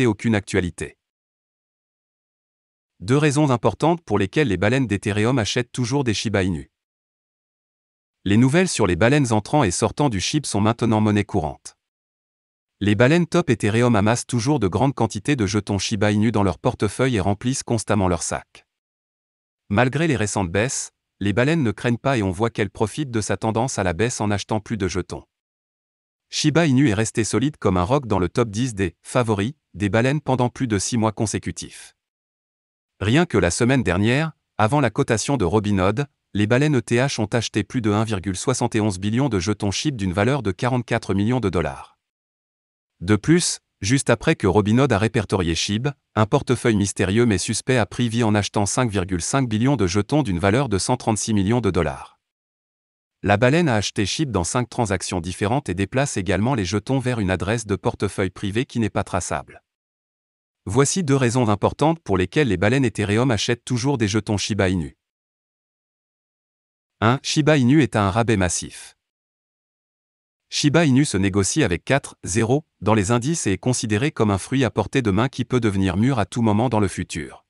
aucune actualité. Deux raisons importantes pour lesquelles les baleines d'Ethereum achètent toujours des Shiba Inu. Les nouvelles sur les baleines entrant et sortant du SHIB sont maintenant monnaie courante. Les baleines top Ethereum amassent toujours de grandes quantités de jetons Shiba Inu dans leur portefeuille et remplissent constamment leurs sacs. Malgré les récentes baisses, les baleines ne craignent pas et on voit qu'elles profitent de sa tendance à la baisse en achetant plus de jetons. Shiba Inu est resté solide comme un roc dans le top 10 des favoris des baleines pendant plus de 6 mois consécutifs. Rien que la semaine dernière, avant la cotation de Robinhood, les baleines ETH ont acheté plus de 1,71 billion de jetons SHIB d'une valeur de 44 millions de dollars. De plus, juste après que Robinhood a répertorié SHIB, un portefeuille mystérieux mais suspect a pris vie en achetant 5,5 billions de jetons d'une valeur de 136 millions de dollars. La baleine a acheté SHIB dans 5 transactions différentes et déplace également les jetons vers une adresse de portefeuille privé qui n'est pas traçable. Voici deux raisons importantes pour lesquelles les baleines Ethereum achètent toujours des jetons Shiba Inu. 1. Shiba Inu est à un rabais massif. Shiba Inu se négocie avec 4,0 dans les indices et est considéré comme un fruit à portée de main qui peut devenir mûr à tout moment dans le futur.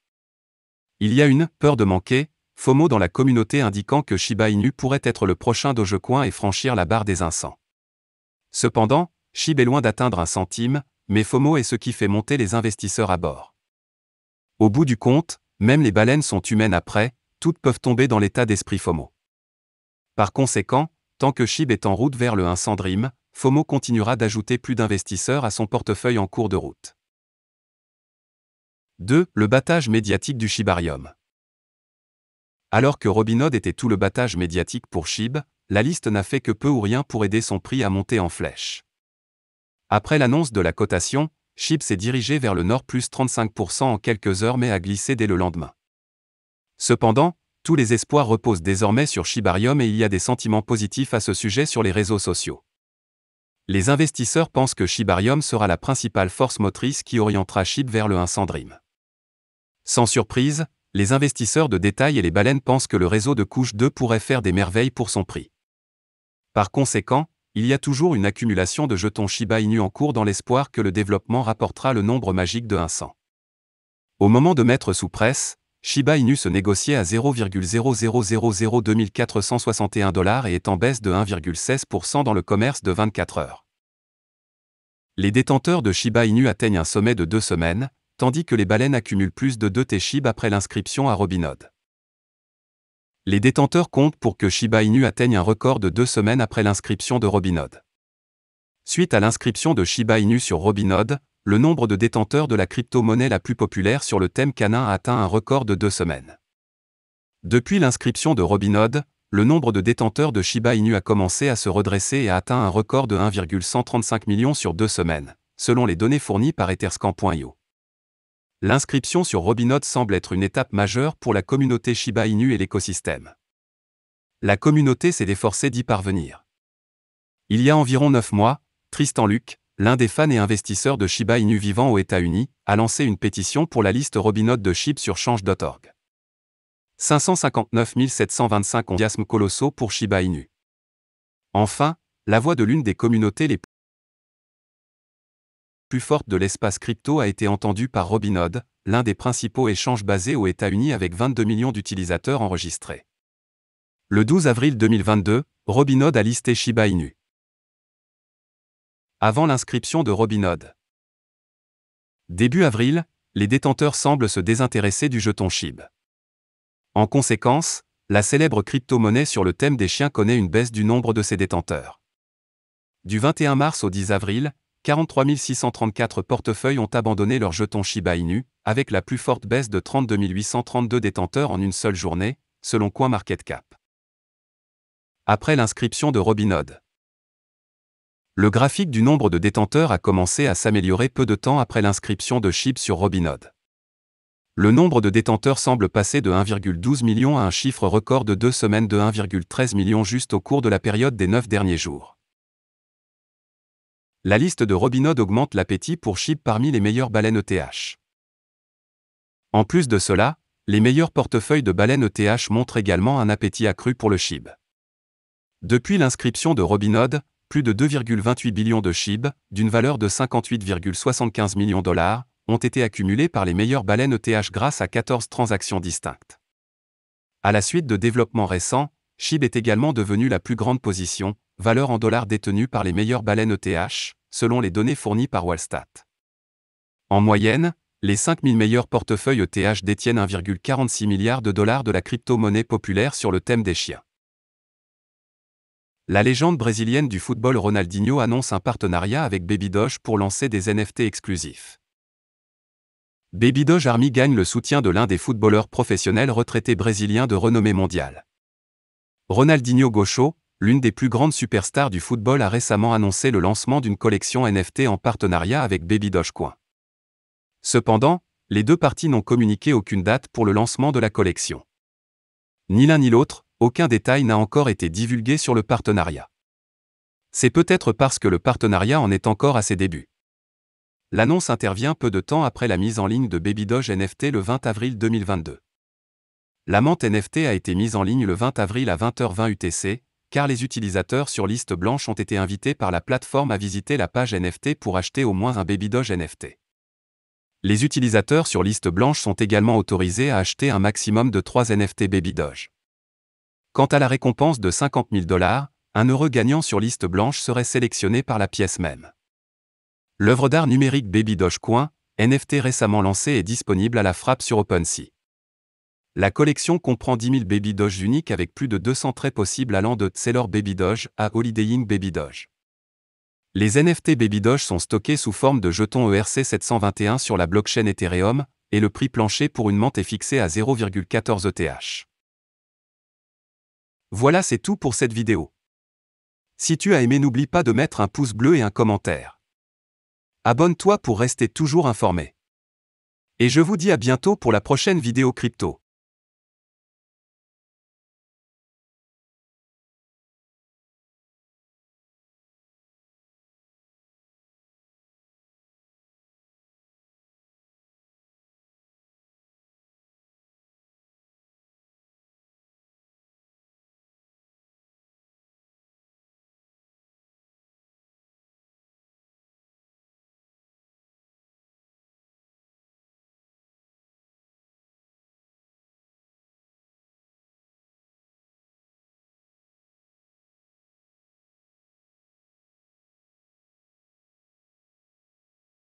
Il y a une peur de manquer, FOMO dans la communauté indiquant que Shiba Inu pourrait être le prochain Dogecoin et franchir la barre des 100. Cependant, SHIB est loin d'atteindre 1 centime, mais FOMO est ce qui fait monter les investisseurs à bord. Au bout du compte, même les baleines sont humaines après, toutes peuvent tomber dans l'état d'esprit FOMO. Par conséquent, tant que SHIB est en route vers le 100 Dream, FOMO continuera d'ajouter plus d'investisseurs à son portefeuille en cours de route. 2. Le battage médiatique du Shibarium. Alors que Robinhood était tout le battage médiatique pour SHIB, la liste n'a fait que peu ou rien pour aider son prix à monter en flèche. Après l'annonce de la cotation, SHIB s'est dirigé vers le nord plus 35% en quelques heures mais a glissé dès le lendemain. Cependant, tous les espoirs reposent désormais sur Shibarium et il y a des sentiments positifs à ce sujet sur les réseaux sociaux. Les investisseurs pensent que Shibarium sera la principale force motrice qui orientera SHIB vers le 100 Dream. Sans surprise, les investisseurs de détail et les baleines pensent que le réseau de couche 2 pourrait faire des merveilles pour son prix. Par conséquent, il y a toujours une accumulation de jetons Shiba Inu en cours dans l'espoir que le développement rapportera le nombre magique de 100. Au moment de mettre sous presse, Shiba Inu se négociait à 0,0002461 $ et est en baisse de 1,16% dans le commerce de 24 heures. Les détenteurs de Shiba Inu atteignent un sommet de 2 semaines, tandis que les baleines accumulent plus de 2 T-SHIB après l'inscription à Robinhood. Les détenteurs comptent pour que Shiba Inu atteigne un record de 2 semaines après l'inscription de Robinhood. Suite à l'inscription de Shiba Inu sur Robinhood, le nombre de détenteurs de la crypto-monnaie la plus populaire sur le thème canin a atteint un record de 2 semaines. Depuis l'inscription de Robinhood, le nombre de détenteurs de Shiba Inu a commencé à se redresser et a atteint un record de 1,135 million sur 2 semaines, selon les données fournies par Etherscan.io. L'inscription sur Robinhood semble être une étape majeure pour la communauté Shiba Inu et l'écosystème. La communauté s'est efforcée d'y parvenir. Il y a environ 9 mois, Tristan Luc, l'un des fans et investisseurs de Shiba Inu vivant aux États-Unis, a lancé une pétition pour la liste Robinhood de SHIB sur change.org. 559 725 enthousiasmes colossaux pour Shiba Inu. Enfin, la voix de l'une des communautés les plus forte de l'espace crypto a été entendue par Robinhood, l'un des principaux échanges basés aux États-Unis avec 22 millions d'utilisateurs enregistrés. Le 12 avril 2022, Robinhood a listé Shiba Inu. Avant l'inscription de Robinhood. Début avril, les détenteurs semblent se désintéresser du jeton SHIB. En conséquence, la célèbre crypto-monnaie sur le thème des chiens connaît une baisse du nombre de ses détenteurs. Du 21 mars au 10 avril, 43 634 portefeuilles ont abandonné leur jeton Shiba Inu, avec la plus forte baisse de 32 832 détenteurs en une seule journée, selon CoinMarketCap. Après l'inscription de Robinhood. Le graphique du nombre de détenteurs a commencé à s'améliorer peu de temps après l'inscription de SHIB sur Robinhood. Le nombre de détenteurs semble passer de 1,12 million à un chiffre record de 2 semaines de 1,13 million juste au cours de la période des 9 derniers jours. La liste de Robinhood augmente l'appétit pour SHIB parmi les meilleures baleines ETH. En plus de cela, les meilleurs portefeuilles de baleines ETH montrent également un appétit accru pour le SHIB. Depuis l'inscription de Robinhood, plus de 2,28 billions de SHIB, d'une valeur de 58,75 millions de dollars, ont été accumulés par les meilleures baleines ETH grâce à 14 transactions distinctes. À la suite de développements récents, SHIB est également devenue la plus grande position, valeur en dollars détenue par les meilleures baleines ETH, selon les données fournies par Wallstat. En moyenne, les 5000 meilleurs portefeuilles ETH détiennent 1,46 milliard de dollars de la crypto-monnaie populaire sur le thème des chiens. La légende brésilienne du football Ronaldinho annonce un partenariat avec Baby Doge pour lancer des NFT exclusifs. Baby Doge Army gagne le soutien de l'un des footballeurs professionnels retraités brésiliens de renommée mondiale. Ronaldinho Gaucho, l'une des plus grandes superstars du football, a récemment annoncé le lancement d'une collection NFT en partenariat avec Baby Dogecoin. Cependant, les deux parties n'ont communiqué aucune date pour le lancement de la collection. Ni l'un ni l'autre, aucun détail n'a encore été divulgué sur le partenariat. C'est peut-être parce que le partenariat en est encore à ses débuts. L'annonce intervient peu de temps après la mise en ligne de Baby Doge NFT le 20 avril 2022. La menthe NFT a été mise en ligne le 20 avril à 20h20 UTC, car les utilisateurs sur liste blanche ont été invités par la plateforme à visiter la page NFT pour acheter au moins un Baby Doge NFT. Les utilisateurs sur liste blanche sont également autorisés à acheter un maximum de 3 NFT Baby Doge. Quant à la récompense de 50 000 $, un heureux gagnant sur liste blanche serait sélectionné par la pièce même. L'œuvre d'art numérique Baby Dogecoin, NFT récemment lancée, est disponible à la frappe sur OpenSea. La collection comprend 10 000 Baby Doge uniques avec plus de 200 traits possibles allant de Sailor Baby Doge à Holidaying Baby Doge. Les NFT Baby Doge sont stockés sous forme de jetons ERC721 sur la blockchain Ethereum, et le prix plancher pour une menthe est fixé à 0,14 ETH. Voilà, c'est tout pour cette vidéo. Si tu as aimé, n'oublie pas de mettre un pouce bleu et un commentaire. Abonne-toi pour rester toujours informé. Et je vous dis à bientôt pour la prochaine vidéo crypto.